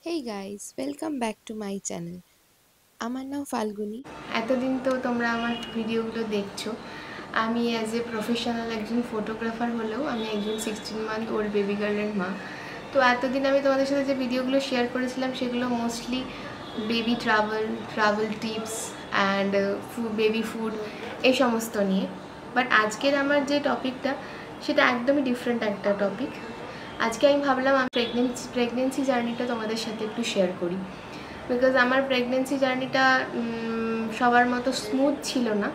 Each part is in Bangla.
Hey guys, welcome back to my channel. আমার নাম ফাল্গুনি। এতদিন তো তোমরা আমার ভিডিওগুলো দেখছো। আমি অ্যাজ এ প্রফেশনাল একজন ফটোগ্রাফার হলেও আমি একজন 16 মান্থ ওল্ড বেবি গার্লের মা। তো এতদিন আমি তোমাদের সাথে যে ভিডিওগুলো শেয়ার করেছিলাম সেগুলো mostly baby travel tips and baby food এই সমস্ত নিয়ে। বাট আজকের আমার যে টপিকটা সেটা একদমই ডিফারেন্ট একটা টপিক। আজকে আমি ভাবলাম আমি প্রেগনেন্সি জার্নিটা তোমাদের সাথে একটু শেয়ার করি। বিকজ আমার প্রেগনেন্সি জার্নিটা সবার মতো স্মুথ ছিল না।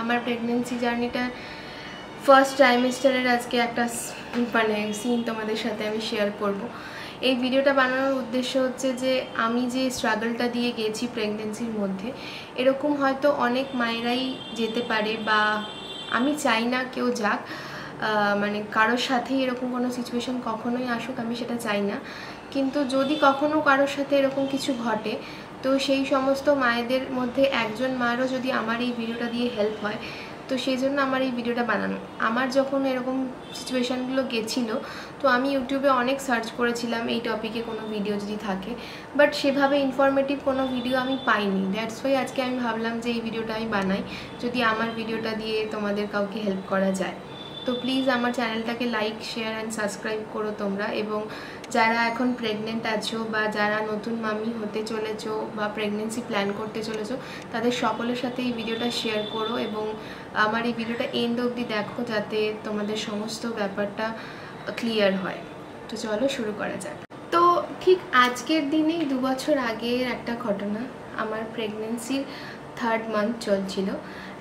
আমার প্রেগনেন্সি জার্নিটা ফার্স্ট ট্রাইমেস্টারের আজকে একটা সিন তোমাদের সাথে আমি শেয়ার করব। এই ভিডিওটা বানানোর উদ্দেশ্য হচ্ছে যে আমি যে স্ট্রাগলটা দিয়ে গেছি প্রেগনেন্সির মধ্যে, এরকম হয়তো অনেক মায়েরাই যেতে পারে, বা আমি চাই না কেউ যাক, মানে কারোর সাথেই এরকম কোনো সিচুয়েশন কখনোই আসুক, আমি সেটা চাই না। কিন্তু যদি কখনো কারোর সাথে এরকম কিছু ঘটে, তো সেই সমস্ত মায়েদের মধ্যে একজন মায়েরও যদি আমার এই ভিডিওটা দিয়ে হেল্প হয়, তো সেই জন্য আমার এই ভিডিওটা বানানো। আমার যখন এরকম সিচুয়েশানগুলো গেছিলো, তো আমি ইউটিউবে অনেক সার্চ করেছিলাম এই টপিকে কোনো ভিডিও যদি থাকে, বাট সেভাবে ইনফরমেটিভ কোনো ভিডিও আমি পাইনি। দ্যাটস ওয়াই আজকে আমি ভাবলাম যে এই ভিডিওটা আমি বানাই, যদি আমার ভিডিওটা দিয়ে তোমাদের কাউকে হেল্প করা যায়। তো প্লিজ আমার চ্যানেলটাকে লাইক, শেয়ার অ্যান্ড সাবস্ক্রাইব করো তোমরা। এবং যারা এখন প্রেগনেন্ট আছো বা যারা নতুন মামি হতে চলেছো বা প্রেগনেন্সি প্ল্যান করতে চলেছো, তাদের সকলের সাথে এই ভিডিওটা শেয়ার করো এবং আমার এই ভিডিওটা এন্ড অবধি দেখো, যাতে তোমাদের সমস্ত ব্যাপারটা ক্লিয়ার হয়। তো চলো শুরু করা যাক। তো ঠিক আজকের দিনেই 2 বছর আগের একটা ঘটনা। আমার প্রেগনেন্সির 3rd মান্থ চলছিল।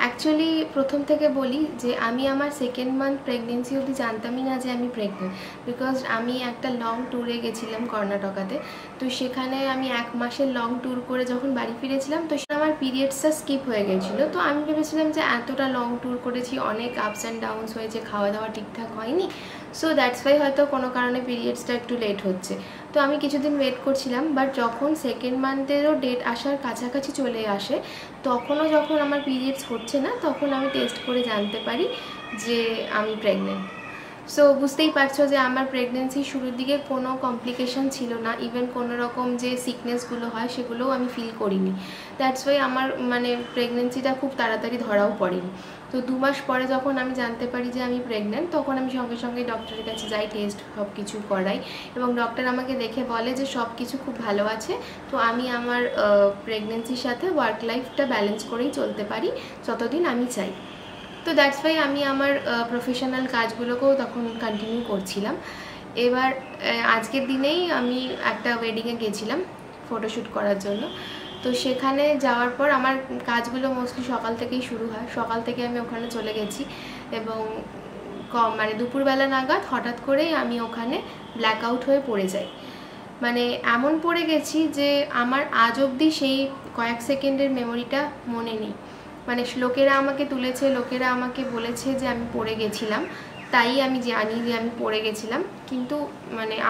অ্যাকচুয়ালি প্রথম থেকে বলি যে আমি আমার 2nd মান্থ প্রেগনেন্সি অবধি জানতামই না যে আমি প্রেগনেন্ট। বিকজ আমি একটা লং ট্যুরে গেছিলাম কর্ণাটকাতে। তো সেখানে আমি 1 মাসের লং ট্যুর করে যখন বাড়ি ফিরেছিলাম, তো সেটা আমার পিরিয়ডসটা স্কিপ হয়ে গেছিলো। তো আমি ভেবেছিলাম যে এতটা লং ট্যুর করেছি, অনেক আপস অ্যান্ড ডাউনস হয়েছে, খাওয়া দাওয়া ঠিকঠাক হয়নি, সো দ্যাটস ওয়াই হয়তো কোনো কারণে পিরিয়ডসটা একটু লেট হচ্ছে। তো আমি কিছুদিন ওয়েট করছিলাম। বাট যখন 2nd মান্থেরও ডেট আসার কাছাকাছি চলে আসে, তখনও যখন আমার পিরিয়ডস হচ্ছে না, তখন আমি টেস্ট করে জানতে পারি যে আমি প্রেগনেন্ট। সো বুঝতেই পারছো যে আমার প্রেগনেন্সি শুরুর দিকে কোনো কমপ্লিকেশন ছিল না। ইভেন কোনো রকম যে সিকনেসগুলো হয় সেগুলোও আমি ফিল করিনি। দ্যাটস ওয়াই আমার প্রেগনেন্সিটা খুব তাড়াতাড়ি ধরাও পড়েনি। তো 2 মাস পরে যখন আমি জানতে পারি যে আমি প্রেগনেন্ট, তখন আমি সঙ্গে সঙ্গে ডক্টরের কাছে যাই, টেস্ট সব কিছু করাই এবং ডক্টর আমাকে দেখে বলে যে সব কিছু খুব ভালো আছে। তো আমি আমার প্রেগনেন্সির সাথে ওয়ার্ক লাইফটা ব্যালেন্স করেই চলতে পারি যতদিন আমি চাই। তো দ্যাটস ওয়াই আমি আমার প্রফেশনাল কাজগুলোকেও তখন কন্টিনিউ করছিলাম। এবার আজকের দিনেই আমি একটা ওয়েডিংয়ে গেছিলাম ফটোশ্যুট করার জন্য। তো সেখানে যাওয়ার পর আমার কাজগুলো মোস্টলি সকাল থেকেই শুরু হয়। সকাল থেকে আমি ওখানে চলে গেছি এবং দুপুরবেলা নাগাদ হঠাৎ করেই আমি ওখানে ব্ল্যাক আউট হয়ে পড়ে যাই। মানে এমন পড়ে গেছি যে আমার আজ অবধি সেই কয়েক সেকেন্ডের মেমোরিটা মনে নেই। মানে লোকেরা আমাকে তুলেছে, লোকেরা আমাকে বলেছে যে আমি পড়ে গেছিলাম, তাই আমি জানি যে আমি পড়ে গেছিলাম, কিন্তু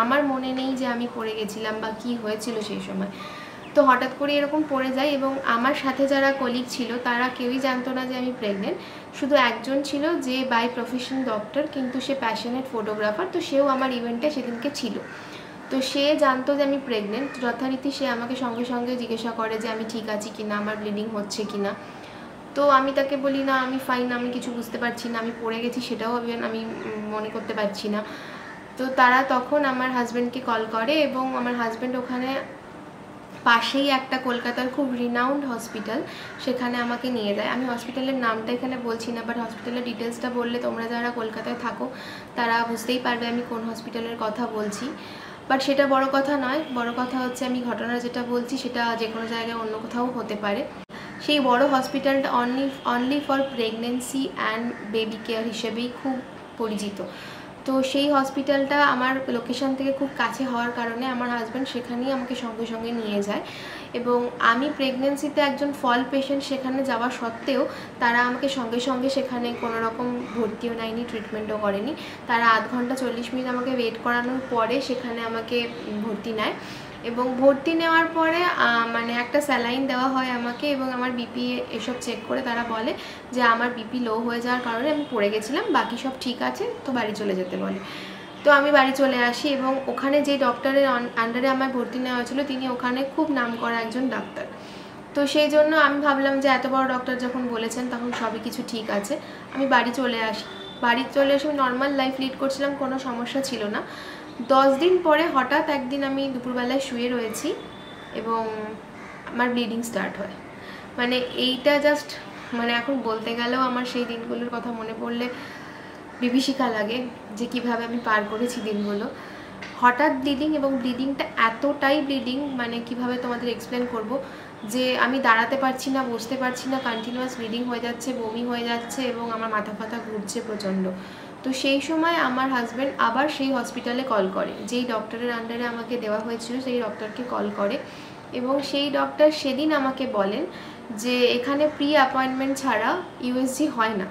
আমার মনে নেই যে আমি পড়ে গেছিলাম বা কি হয়েছিল সেই সময়। তো হঠাৎ করে এরকম পড়ে যায় এবং আমার সাথে যারা কলিগ ছিল তারা কেউই জানতো না যে আমি প্রেগনেন্ট। শুধু একজন ছিল যে বাই প্রফেশন ডক্টর, কিন্তু সে প্যাশনেট ফটোগ্রাফার। তো সেও আমার ইভেন্টে সেদিনকে ছিল। তো সে জানতো যে আমি প্রেগনেন্ট। যথারীতি সে আমাকে সঙ্গে সঙ্গে জিজ্ঞাসা করে যে আমি ঠিক আছি কিনা, আমার ব্লিডিং হচ্ছে কিনা। তো আমি তাকে বলি না, আমি ফাইন, আমি কিছু বুঝতে পারছি না, আমি পড়ে গেছি সেটাও আমি মনে করতে পারছি না। তো তারা তখন আমার হাজব্যান্ডকে কল করে এবং আমার হাজব্যান্ড ওখানে পাশেই একটা কলকাতার খুব রিনাউন্ড হসপিটাল, সেখানে আমাকে নিয়ে যায়। আমি হসপিটালের নামটা এখানে বলছি না, বাট হসপিটালের ডিটেলসটা বললে তোমরা যারা কলকাতায় থাকো তারা বুঝতেই পারবে আমি কোন হসপিটালের কথা বলছি। বাট সেটা বড় কথা নয়, বড় কথা হচ্ছে আমি ঘটনা যেটা বলছি সেটা যে কোনো জায়গায় অন্য কোথাও হতে পারে। সেই বড় হসপিটালটা only for pregnancy and baby care হিসেবেই খুব পরিচিত। তো সেই হসপিটালটা আমার লোকেশান থেকে খুব কাছে হওয়ার কারণে আমার হাজব্যান্ড সেখানেই আমাকে সঙ্গে সঙ্গে নিয়ে যায়। এবং আমি প্রেগনেন্সিতে একজন ফল পেশেন্ট সেখানে যাওয়া সত্ত্বেও তারা আমাকে সঙ্গে সঙ্গে সেখানে কোনো রকম ভর্তিও নেয়নি, ট্রিটমেন্টও করেনি। তারা 1/2 ঘন্টা 40 মিনিট আমাকে ওয়েট করানোর পরে সেখানে আমাকে ভর্তি নেয়। এবং ভর্তি নেওয়ার পরে একটা স্যালাইন দেওয়া হয় আমাকে এবং আমার বিপি এসব চেক করে তারা বলে যে আমার বিপি লো হয়ে যাওয়ার কারণে আমি পড়ে গেছিলাম, বাকি সব ঠিক আছে, তো বাড়ি চলে যেতে বলে। তো তো আমি বাড়ি চলে আসি এবং ওখানে যে ডক্টরের আন্ডারে আমার ভর্তি নেওয়া হয়েছিল তিনি ওখানে খুব নামকরা একজন ডাক্তার। তো সেই জন্য আমি ভাবলাম যে এত বড় ডক্টর যখন বলেছেন তখন সবই কিছু ঠিক আছে। আমি বাড়ি চলে আসি। বাড়ি চলে এসে আমি নর্মাল লাইফ লিড করছিলাম, কোনো সমস্যা ছিল না। 10 দিন পরে হঠাৎ একদিন আমি দুপুরবেলায় শুয়ে রয়েছি এবং আমার ব্লিডিং স্টার্ট হয়। মানে এইটা জাস্ট মানে এখন বলতে গেলেও আমার সেই দিনগুলোর কথা মনে পড়লে বিভীষিকা লাগে যে কিভাবে আমি পার করেছি দিনগুলো। হঠাৎ ব্লিডিং, এবং ব্লিডিংটা এতটাই ব্লিডিং মানে কিভাবে তোমাদের এক্সপ্লেন করব, যে আমি দাঁড়াতে পারছি না, বসতে পারছি না, কন্টিনিউয়াস ব্লিডিং হয়ে যাচ্ছে, বমি হয়ে যাচ্ছে এবং আমার মাথা ফাথা ঘুরছে প্রচণ্ড। তো সেই সময় আমার হাজব্যান্ড আবার সেই হসপিটালে কল করে, যেই ডক্টরের আন্ডারে আমাকে দেওয়া হয়েছিল সেই ডক্টরকে কল করে এবং সেই ডক্টর সেদিন আমাকে বলেন যে এখানে প্রি অ্যাপয়েন্টমেন্ট ছাড়া ইউএসজি হয় না।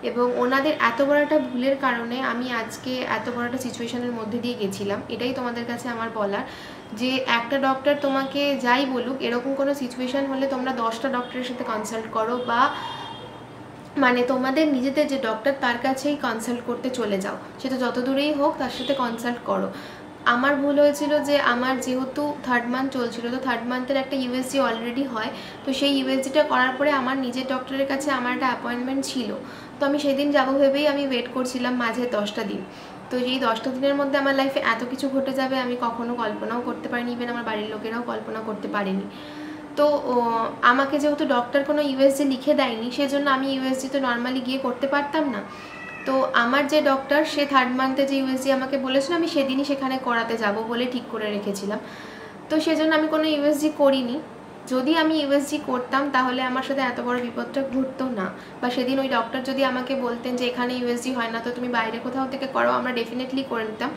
এবং ওনাদের এত বড় একটা ভুলের কারণে আমি আজকে এত বড় একটা সিচুয়েশনের মধ্যে দিয়ে গেছিলাম। এটাই তোমাদের কাছে আমার বলার, যে একটা ডক্টর তোমাকে যাই বলুক, এরকম কোনো সিচুয়েশান হলে তোমরা 10টা ডক্টরের সাথে কনসাল্ট করো, বা মানে তোমাদের নিজেদের যে ডক্টর তার কাছেই কনসাল্ট করতে চলে যাও, সেটা যত দূরেই হোক তার সাথে কনসাল্ট করো। আমার ভুল হয়েছিল যে আমার যেহেতু 3rd মান্থ চলছিল, তো 3rd মান্থের একটা ইউএসজি অলরেডি হয়, তো সেই ইউএসজিটা করার পরে আমার নিজের ডক্টরের কাছে আমার একটা অ্যাপয়েন্টমেন্ট ছিল। তো আমি সেদিন যাবো ভেবেই আমি ওয়েট করছিলাম মাঝে 10টা দিন। তো এই 10টা দিনের মধ্যে আমার লাইফে এত কিছু ঘটে যাবে আমি কখনো কল্পনাও করতে পারিনি, ইভেন আমার বাড়ির লোকেরাও কল্পনা করতে পারেনি। তো আমাকে যেহেতু ডক্টর কোনো ইউএসজি লিখে দেয়নি, সেজন্য আমি ইউএসজি তো নর্মালি গিয়ে করতে পারতাম না। তো আমার যে ডক্টর সে 3rd মান্থে যে ইউএসজি আমাকে বলেছিল আমি সেদিনই সেখানে করাতে যাব বলে ঠিক করে রেখেছিলাম। তো সেজন্য আমি কোনো ইউএসজি করিনি। যদি আমি ইউএসজি করতাম তাহলে আমার সাথে এত বড় বিপদটা ঘটতো না, বা সেদিন ওই ডক্টর যদি আমাকে বলতেন যে এখানে ইউএসজি হয় না তো তুমি বাইরে কোথাও থেকে করো, আমরা ডেফিনেটলি করে নিতাম।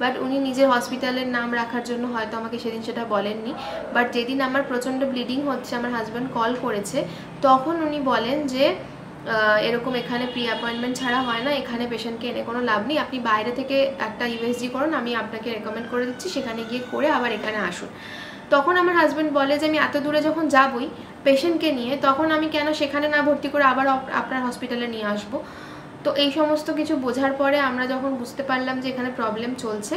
বাট উনি নিজের হসপিটালের নাম রাখার জন্য হয়তো আমাকে সেদিন সেটা বলেননি। বাট যেদিন আমার প্রচণ্ড ব্লিডিং হচ্ছে, আমার হাজব্যান্ড কল করেছে, তখন উনি বলেন যে এরকম এখানে প্রি অ্যাপয়েন্টমেন্ট ছাড়া হয় না, এখানে পেশেন্টকে এনে কোনো লাভ নেই, আপনি বাইরে থেকে একটা ইউএসজি করুন, আমি আপনাকে রেকমেন্ড করে দিচ্ছি, সেখানে গিয়ে করে আবার এখানে আসুন। তখন আমার হাজব্যান্ড বলে যে আমি এত দূরে যখন যাবই পেশেন্টকে নিয়ে, তখন আমি কেন সেখানে না ভর্তি করে আবার আপনার হসপিটালে নিয়ে আসবো। তো এই সমস্ত কিছু বোঝার পরে আমরা যখন বুঝতে পারলাম যে এখানে প্রবলেম চলছে,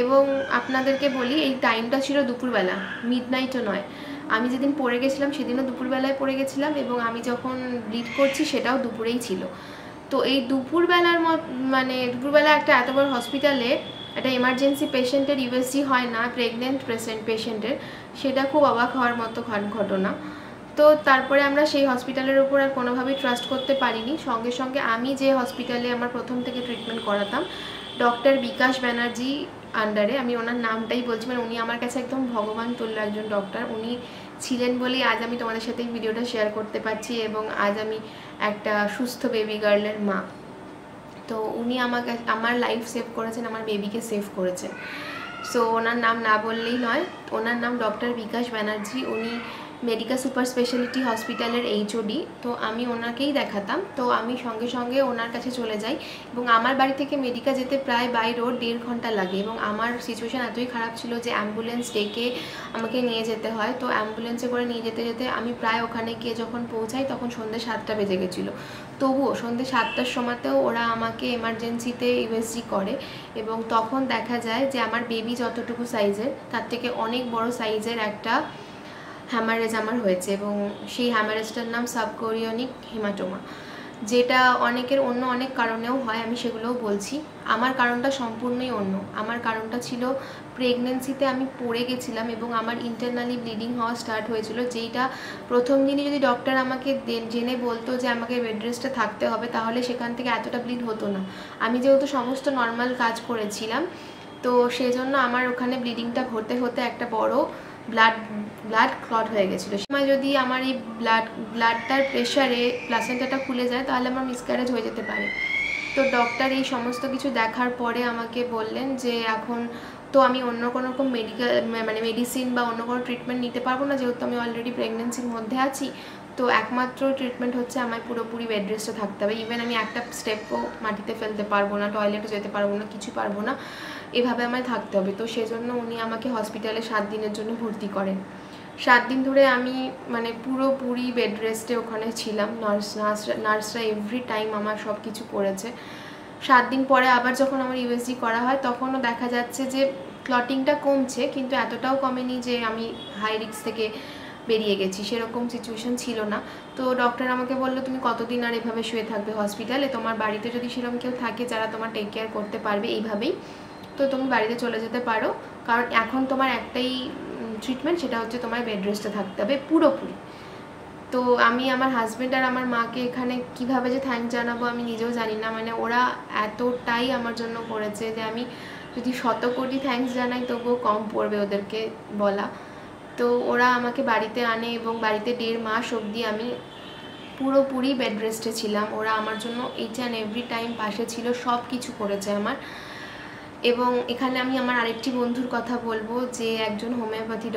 এবং আপনাদেরকে বলি এই টাইমটা ছিল দুপুরবেলা, মিডনাইটও নয়। আমি যেদিন পড়ে গেছিলাম সেদিনও দুপুরবেলায় পড়ে গেছিলাম, এবং আমি যখন ব্লিড করছি সেটাও দুপুরেই ছিল। তো এই দুপুরবেলার মানে দুপুরবেলা একটা এত বড় হসপিটালে একটা এমার্জেন্সি পেশেন্টের ইউএসজি হয় না, প্রেগনেন্ট পেশেন্টের, সেটা খুব অবাক হওয়ার মতো ঘটনা। তো তারপরে আমরা সেই হসপিটালের উপর আর কোনোভাবেই ট্রাস্ট করতে পারিনি। সঙ্গে সঙ্গে আমি যে হসপিটালে আমার প্রথম থেকে ট্রিটমেন্ট করাতাম, ডক্টর বিকাশ ব্যানার্জি আন্ডারে, আমি ওনার নামটাই বলছি, মানে উনি আমার কাছে একদম ভগবান তুল্য একজন ডক্টর। উনি ছিলেন বলেই আজ আমি তোমাদের সাথে এই ভিডিওটা শেয়ার করতে পারছি, এবং আজ আমি একটা সুস্থ বেবি গার্লের মা। তো উনি আমাকে আমার লাইফ সেভ করেছেন, আমার বেবিকে সেভ করেছেন। সো ওনার নাম না বললেই নয়, ওনার নাম ডক্টর বিকাশ ব্যানার্জি। উনি মেডিকা সুপার স্পেশালিটি হসপিটালের এইচওডি। তো আমি ওনাকেই দেখাতাম। তো আমি সঙ্গে সঙ্গে ওনার কাছে চলে যাই, এবং আমার বাড়ি থেকে মেডিকা যেতে প্রায় বাই রোড 1.5 ঘন্টা লাগে, এবং আমার সিচুয়েশান এতই খারাপ ছিল যে অ্যাম্বুলেন্স ডেকে আমাকে নিয়ে যেতে হয়। তো অ্যাম্বুলেন্সে করে নিয়ে যেতে যেতে আমি প্রায় ওখানে গিয়ে যখন পৌঁছাই তখন সন্ধ্যে 7টা বেজে গেছিলো। তবুও সন্ধ্যে 7টার সময়তেও ওরা আমাকে এমার্জেন্সিতে ইউএসজি করে, এবং তখন দেখা যায় যে আমার বেবি যতটুকু সাইজের তার থেকে অনেক বড় সাইজের একটা হ্যামারেজ আমার হয়েছে, এবং সেই হ্যামারেজটার নাম সাবকোরিয়নিক হেমাটোমা, যেটা অনেকের অন্য অনেক কারণেও হয়, আমি সেগুলোও বলছি। আমার কারণটা সম্পূর্ণই অন্য। আমার কারণটা ছিল প্রেগনেন্সিতে আমি পড়ে গেছিলাম, এবং আমার ইন্টারনালি ব্লিডিং হওয়া স্টার্ট হয়েছিল, যেইটা প্রথম দিনই যদি ডক্টর আমাকে জেনে বলতো যে আমাকে বেড রেস্টে থাকতে হবে, তাহলে সেখান থেকে এতটা ব্লিড হতো না। আমি যেহেতু সমস্ত নর্মাল কাজ করেছিলাম, তো সেজন্য আমার ওখানে ব্লিডিংটা হতে হতে একটা বড় ব্লাড ক্লট হয়ে গেছিলো। সময় যদি আমার এই ব্লাডটার প্রেশারে প্লাসেন্টাটা খুলে যায় তাহলে আমার মিসক্যারেজ হয়ে যেতে পারে। তো ডক্টর এই সমস্ত কিছু দেখার পরে আমাকে বললেন যে এখন তো আমি অন্য কোনো রকম মেডিসিন বা অন্য কোনো ট্রিটমেন্ট নিতে পারবো না, যেহেতু আমি অলরেডি প্রেগনেন্সির মধ্যে আছি। তো একমাত্র ট্রিটমেন্ট হচ্ছে আমায় পুরোপুরি বেড রেস্টে থাকতে হবে। ইভেন আমি একটা স্টেপও মাটিতে ফেলতে পারবো না, টয়লেটে যেতে পারবো না, কিছু পারবো না, এভাবে আমায় থাকতে হবে। তো সেজন্য উনি আমাকে হসপিটালে 7 দিনের জন্য ভর্তি করেন। 7 দিন ধরে আমি মানে পুরোপুরি বেড রেস্টে ওখানে ছিলাম। নার্সরা এভরি টাইম আমার সব কিছু করেছে। 7 দিন পরে আবার যখন আমার ইউএসজি করা হয় তখনও দেখা যাচ্ছে যে ক্লটিংটা কমছে, কিন্তু এতটাও কমেনি যে আমি হাই রিস্ক থেকে বেরিয়ে গেছি, সেরকম সিচুয়েশন ছিল না। তো ডক্টর আমাকে বললো তুমি কতদিন আর এভাবে শুয়ে থাকবে হসপিটালে, তোমার বাড়িতে যদি সেরকম কেউ থাকে যারা তোমার টেক কেয়ার করতে পারবে এইভাবেই, তো তুমি বাড়িতে চলে যেতে পারো, কারণ এখন তোমার একটাই ট্রিটমেন্ট, সেটা হচ্ছে তোমার বেড রেস্টে থাকতে হবে পুরোপুরি। তো আমি আমার হাজব্যান্ড আর আমার মাকে এখানে কিভাবে যে থ্যাঙ্ক জানাবো আমি নিজেও জানি না, মানে ওরা এতটাই আমার জন্য করেছে যে আমি যদি 100 কোটি থ্যাঙ্কস জানাই তবুও কম পড়বে ওদেরকে বলা। তো ওরা আমাকে বাড়িতে আনে এবং বাড়িতে 1.5 মাস অবধি আমি পুরোপুরি বেড রেস্টে ছিলাম। ওরা আমার জন্য এইচ অ্যান্ড এভরি টাইম পাশে ছিল, সব কিছু করেছে আমার। এবং এখানে আমি আমার আরেকটি বন্ধুর কথা বলবো যে একজন হোমিওপ্যাথি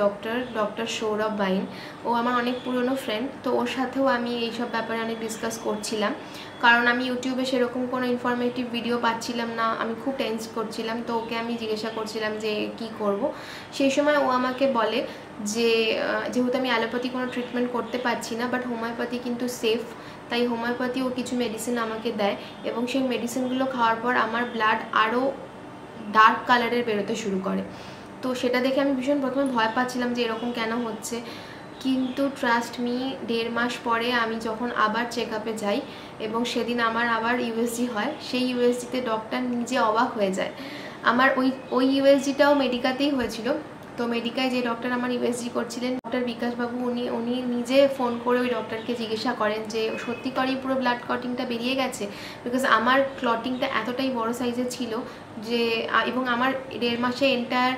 ডক্টর সৌরভ বাইন, ও আমার অনেক পুরনো ফ্রেন্ড। তো ওর সাথেও আমি এইসব ব্যাপারে অনেক ডিসকাস করছিলাম, কারণ আমি ইউটিউবে সেরকম কোনো ইনফরমেটিভ ভিডিও পাচ্ছিলাম না, আমি খুব টেন্স করছিলাম। তো ওকে আমি জিজ্ঞাসা করছিলাম যে কি করব। সেই সময় ও আমাকে বলে যে যেহেতু আমি অ্যালোপ্যাথি কোনো ট্রিটমেন্ট করতে পারছি না, বাট হোমিওপ্যাথি কিন্তু সেফ, তাই হোমিওপ্যাথি ও কিছু মেডিসিন আমাকে দেয়, এবং সেই মেডিসিনগুলো খাওয়ার পর আমার ব্লাড আরও ডার্ক কালারের বেরোতে শুরু করে। তো সেটা দেখে আমি ভীষণ প্রথমে ভয় পাচ্ছিলাম যে এরকম কেন হচ্ছে, কিন্তু ট্রাস্ট মি 1.5 মাস পরে আমি যখন আবার চেক আপে যাই এবং সেদিন আমার আবার ইউএসজি হয়, সেই ইউএসজিতে ডক্টর নিজে অবাক হয়ে যায়। আমার ওই ইউএসজিটাও মেডিকাতেই হয়েছিল। তো মেডিকায় যে ডক্টর আমার ইউএসজি করছিলেন, ডক্টর বিকাশবাবু, উনি নিজে ফোন করে ওই ডক্টরকে জিজ্ঞাসা করেন যে সত্যি করেই পুরো ব্লাড ক্লটিংটা বেরিয়ে গেছে, বিকজ আমার ক্লটিংটা এতটাই বড় সাইজের ছিল যে, এবং আমার 1.5 মাসে এন্টায়ার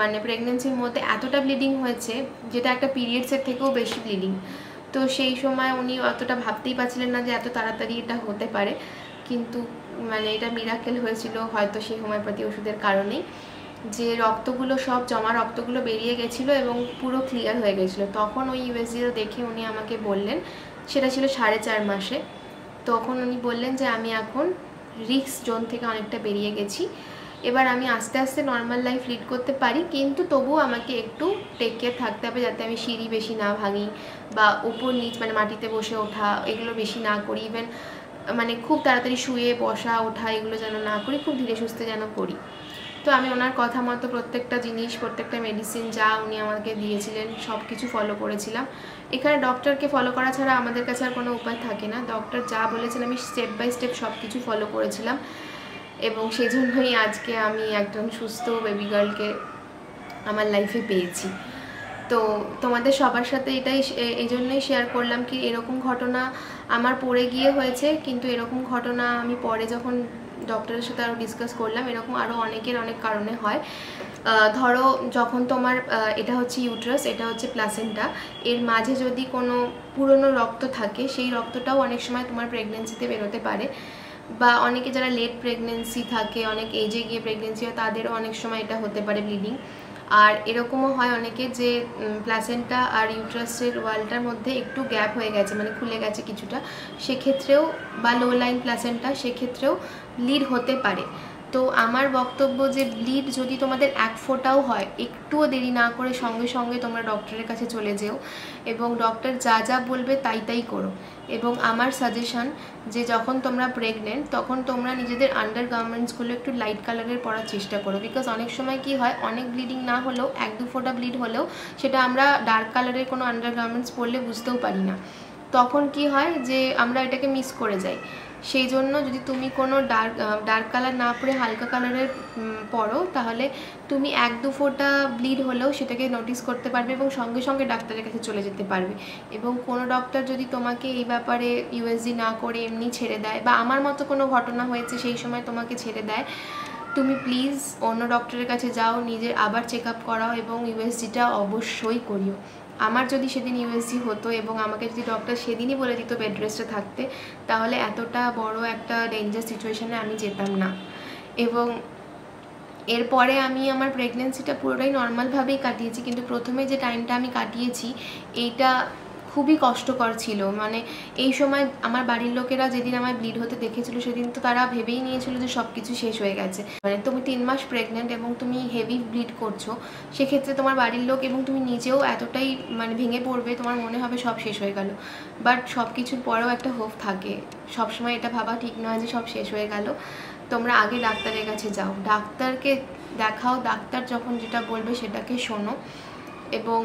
মানে প্রেগনেন্সির মধ্যে এতটা ব্লিডিং হয়েছে যেটা একটা পিরিয়ডসের থেকেও বেশি ব্লিডিং। তো সেই সময় উনি অতটা ভাবতেই পারছিলেন না যে এত তাড়াতাড়ি এটা হতে পারে, কিন্তু মানে এটা মিরাকেল হয়েছিল হয়তো সেই হোমিওপ্যাথি ওষুধের কারণেই, যে রক্তগুলো সব জমা রক্তগুলো বেরিয়ে গেছিলো এবং পুরো ক্লিয়ার হয়ে গেছিলো। তখন ওই ইউএসজিটা দেখে উনি আমাকে বললেন, সেটা ছিল 4.5 মাসে, তখন উনি বললেন যে আমি এখন রিস্ক জোন থেকে অনেকটা বেরিয়ে গেছি, এবার আমি আস্তে আস্তে নর্মাল লাইফ লিড করতে পারি, কিন্তু তবুও আমাকে একটু টেক কেয়ার থাকতে হবে যাতে আমি সিঁড়ি বেশি না ভাঙি বা উপর নিচ মানে মাটিতে বসে ওঠা এগুলো বেশি না করি, ইভেন মানে খুব তাড়াতাড়ি শুয়ে বসা ওঠা এগুলো যেন না করি, খুব ধীরে সুস্থে যেন করি। তো আমি ওনার কথা মতো প্রত্যেকটা জিনিস, প্রত্যেকটা মেডিসিন যা উনি আমাকে দিয়েছিলেন সব কিছু ফলো করেছিলাম। এখানে ডক্টরকে ফলো করা ছাড়া আমাদের কাছে আর কোনো উপায় থাকে না, ডক্টর যা বলেছেন আমি স্টেপ বাই স্টেপ সব কিছু ফলো করেছিলাম, এবং সেই জন্যই আজকে আমি একজন সুস্থ বেবি গার্লকে আমার লাইফে পেয়েছি। তো তোমাদের সবার সাথে এটাই এই জন্যই শেয়ার করলাম কি এরকম ঘটনা আমার পড়ে গিয়ে হয়েছে, কিন্তু এরকম ঘটনা আমি পরে যখন ডক্টরের সাথে আরও ডিসকাস করলাম, এরকম আরও অনেকের অনেক কারণে হয়। ধরো যখন তোমার এটা হচ্ছে ইউট্রাস, এটা হচ্ছে প্লাসেন্টা, এর মাঝে যদি কোনো পুরনো রক্ত থাকে সেই রক্তটাও অনেক সময় তোমার প্রেগনেন্সিতে বেরোতে পারে, বা অনেকে যারা লেট প্রেগনেন্সি থাকে, অনেক এজে গিয়ে প্রেগনেন্সি হয়, তাদেরও অনেক সময় এটা হতে পারে ব্লিডিং। আর এরকমও হয় অনেকে যে প্লাসেন্টা আর ইউট্রাসের ওয়ালটার মধ্যে একটু গ্যাপ হয়ে গেছে, মানে খুলে গেছে কিছুটা, সেক্ষেত্রেও, বা লো লাইন প্লাসেন্টা, সেক্ষেত্রেও ব্লিড হতে পারে। তো আমার বক্তব্য যে ব্লিড যদি তোমাদের 1 ফোঁটাও হয়, একটুও দেরি না করে সঙ্গে সঙ্গে তোমরা ডক্টরের কাছে চলে যেও, এবং ডক্টর যা যা বলবে তাই তাই করো। এবং আমার সাজেশন যে যখন তোমরা প্রেগনেন্ট তখন তোমরা নিজেদের আন্ডার গার্মেন্টসগুলো একটু লাইট কালারের পরার চেষ্টা করো, বিকজ অনেক সময় কি হয়, অনেক ব্লিডিং না হলেও 1-2 ফোঁটা ব্লিড হলেও সেটা আমরা ডার্ক কালারের কোনো আন্ডার গার্মেন্টস পরলে বুঝতেও পারি না, তখন কি হয় যে আমরা এটাকে মিস করে যাই। সেই জন্য যদি তুমি কোনো ডার্ক কালার না পরে হালকা কালারের পরো, তাহলে তুমি 1-2 ফোঁটা ব্লিড হলেও সেটাকে নোটিস করতে পারবে এবং সঙ্গে সঙ্গে ডাক্তারের কাছে চলে যেতে পারবে। এবং কোনো ডক্টর যদি তোমাকে এই ব্যাপারে ইউএসজি না করে এমনি ছেড়ে দেয়, বা আমার মতো কোনো ঘটনা হয়েছে সেই সময় তোমাকে ছেড়ে দেয়, তুমি প্লিজ অন্য ডক্টরের কাছে যাও, নিজের আবার চেক আপ করাও এবং ইউএসজিটা অবশ্যই করিও। আমার যদি সেদিন ইউএসজি হতো এবং আমাকে যদি ডক্টর সেদিনই বলে দিত বেড রেস্টে থাকতে, তাহলে এতটা বড় একটা ডেঞ্জার সিচুয়েশানে আমি যেতাম না। এবং এরপরে আমি আমার প্রেগনেন্সিটা পুরোটাই নর্মালভাবেই কাটিয়েছি, কিন্তু প্রথমে যে টাইমটা আমি কাটিয়েছি এইটা খুবই কষ্টকর ছিল। মানে এই সময় আমার বাড়ির লোকেরা যেদিন আমার ব্লিড হতে দেখেছিল সেদিন তো তারা ভেবেই নিয়েছিল যে সব কিছু শেষ হয়ে গেছে। মানে তুমি 3 মাস প্রেগনেন্ট এবং তুমি হেভি ব্লিড করছো, সেক্ষেত্রে তোমার বাড়ির লোক এবং তুমি নিজেও এতটাই মানে ভেঙে পড়বে, তোমার মনে হবে সব শেষ হয়ে গেল। বাট সব কিছুর পরেও একটা হোপ থাকে, সবসময় এটা ভাবা ঠিক নয় যে সব শেষ হয়ে গেল। তোমরা আগে ডাক্তারের কাছে যাও, ডাক্তারকে দেখাও, ডাক্তার যখন যেটা বলবে সেটাকে শোনো। এবং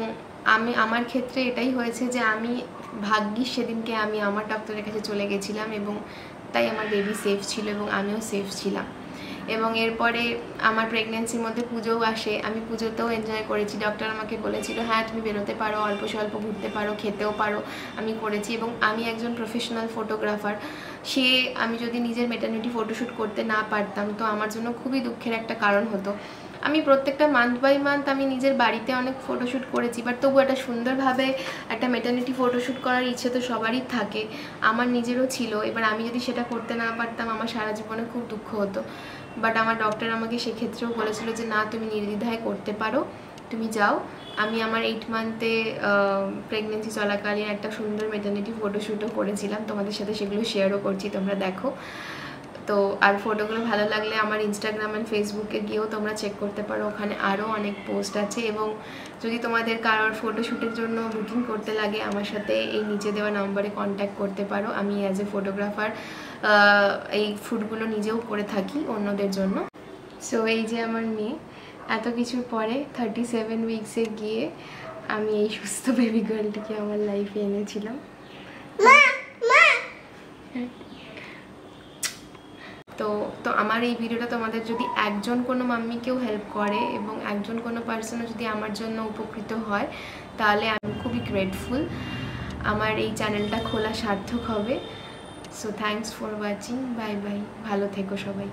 আমার ক্ষেত্রে এটাই হয়েছে যে আমি ভাগ্যিস সেদিনকে আমি আমার ডক্টরের কাছে চলে গেছিলাম এবং তাই আমার বেবি সেফ ছিল এবং আমিও সেফ ছিলাম। এবং এরপরে আমার প্রেগনেন্সির মধ্যে পুজোও আসে, আমি পুজোতেও এনজয় করেছি। ডক্টর আমাকে বলেছিল হ্যাঁ তুমি বেরোতে পারো, অল্প স্বল্প ঘুরতে পারো, খেতেও পারো, আমি করেছি। এবং আমি একজন প্রফেশনাল ফটোগ্রাফার, আমি যদি নিজের মেটার্নিটি ফটোশ্যুট করতে না পারতাম তো আমার জন্য খুবই দুঃখের একটা কারণ হতো। আমি প্রত্যেকটা মান্থ বাই মান্থ আমি নিজের বাড়িতে অনেক ফটোশ্যুট করেছি, বাট তবু একটা সুন্দরভাবে একটা মেটার্নিটি ফটোশ্যুট করার ইচ্ছে তো সবারই থাকে, আমার নিজেরও ছিল। এবার আমি যদি সেটা করতে না পারতাম আমার সারা জীবনে খুব দুঃখ হতো। বাট আমার ডক্টর আমাকে সেক্ষেত্রেও বলেছিল যে না তুমি নির্দ্বিধায় করতে পারো, তুমি যাও। আমি আমার 8 মান্থে প্রেগনেন্সি চলাকালীন একটা সুন্দর মেটার্নিটি ফটোশ্যুটও করেছিলাম, তোমাদের সাথে সেগুলো শেয়ারও করছি, তোমরা দেখো। তো আর ফটোগুলো ভালো লাগলে আমার ইনস্টাগ্রাম অ্যান্ড ফেসবুকে গিয়েও তোমরা চেক করতে পারো, ওখানে আরও অনেক পোস্ট আছে। এবং যদি তোমাদের কারোর ফটোশ্যুটের জন্য বুকিং করতে লাগে আমার সাথে এই নিচে দেওয়া নম্বরে কন্ট্যাক্ট করতে পারো। আমি অ্যাজ এ ফটোগ্রাফার এই শ্যুটগুলো নিজেও করে থাকি অন্যদের জন্য। সো এই যে আমার মেয়ে, এত কিছুর পরে 37 উইকসে গিয়ে আমি এই সুস্থ বেবি গার্লটিকে আমার লাইফে এনেছিলাম। তো আমার এই ভিডিওটা তোমাদের যদি একজন কোনো মাম্মিকেও হেল্প করে এবং একজন কোনো পার্সনও যদি আমার জন্য উপকৃত হয় তাহলে আমি খুবই গ্রেটফুল, আমার এই চ্যানেলটা খোলা সার্থক হবে। So thanks for watching, bye bye, ভালো থেকো সবাই।